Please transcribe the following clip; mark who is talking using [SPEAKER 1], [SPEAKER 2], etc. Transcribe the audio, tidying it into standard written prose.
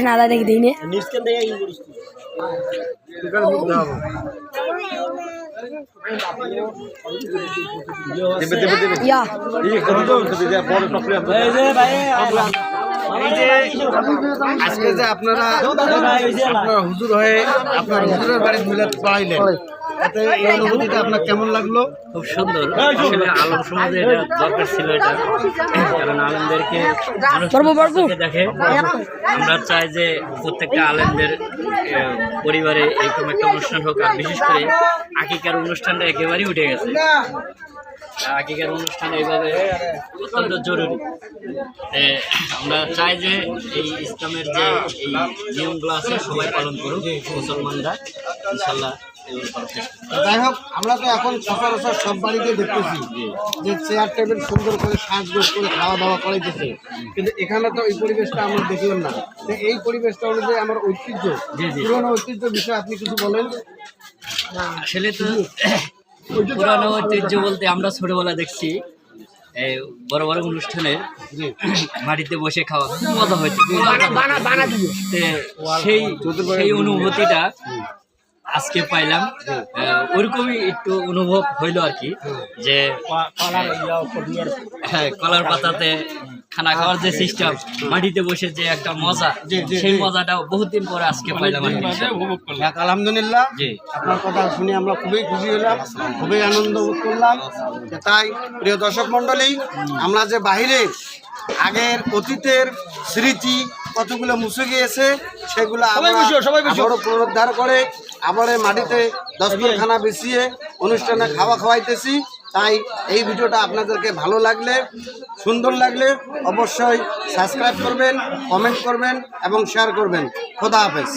[SPEAKER 1] nada de gini. Ya.
[SPEAKER 2] আজকে যে আপনারা হুজুর হয়ে আপনার হুজুরের বাড়ি মিলাদ পড়াইলেন, তাতে এই অনুভূতিটা আপনার কেমন লাগলো?
[SPEAKER 3] খুব সুন্দর। আসলে আলম সমাজে এটা দরকার ছিল, এটা কারণ আলেমদেরকে দেখে। আমরা চাই যে প্রত্যেকটা আলেমদের পরিবারে এরকম একটা অনুষ্ঠান হোক, আর বিশেষ করে আকিকার অনুষ্ঠানটা একেবারেই উঠে গেছে। আকিকার অনুষ্ঠান এইভাবে অত্যন্ত জরুরি। আমরা চাই যে এই ইসলামের যে এই নিয়মগুলো আছে সবাই পালন করুক, মুসলমানরা ইনশাল্লাহ।
[SPEAKER 2] যাই হোক, আমরা তো এখন সচরাচর সব বাড়িতে দেখতেছি যে চেয়ার টেবিল সুন্দর করে সাজগোজ করে খাওয়া দাওয়া করাইতেছে, কিন্তু এখানে তো এই পরিবেশটা আমরা দেখলাম না। তো এই পরিবেশটা অনুযায়ী আমার ঐতিহ্য, পুরোনো ঐতিহ্য বিষয়ে আপনি কিছু বলেন।
[SPEAKER 3] আসলে তো পুরানো ঐতিহ্য বলতে আমরা ছোটবেলা দেখছি বড় বড় অনুষ্ঠানে মাটিতে বসে খাওয়া খুব মজা হয়েছে। সেই অনুভূতিটা আজকে পাইলাম, ওরকমই একটু অনুভব হইলো আর কি, যে কলার পাতাতে খানা খাওয়ার যে সিস্টেম, মাটিতে বসে যে একটা মজা, সেই মজাটা বহুদিন পরে আজকে পাইলাম।
[SPEAKER 2] আলহামদুলিল্লাহ, আপনার কথা শুনে আমরা খুবই খুশি হলাম, খুবই আনন্দ বোধ করলাম। তাই প্রিয় দর্শক মন্ডলী, আমরা যে বাহিরে আগের অতীতের স্মৃতি কতগুলো মুছে গিয়েছে, সেগুলো আবারও পুনরুদ্ধার করে আবার মাটিতে দস্তরখানা বিছিয়ে অনুষ্ঠানে খাওয়া খাওয়াইতেছি। তাই এই ভিডিওটা আপনাদেরকে ভালো লাগলে, সুন্দর লাগলে অবশ্যই সাবস্ক্রাইব করবেন, কমেন্ট করবেন এবং শেয়ার করবেন। খোদা হাফেজ।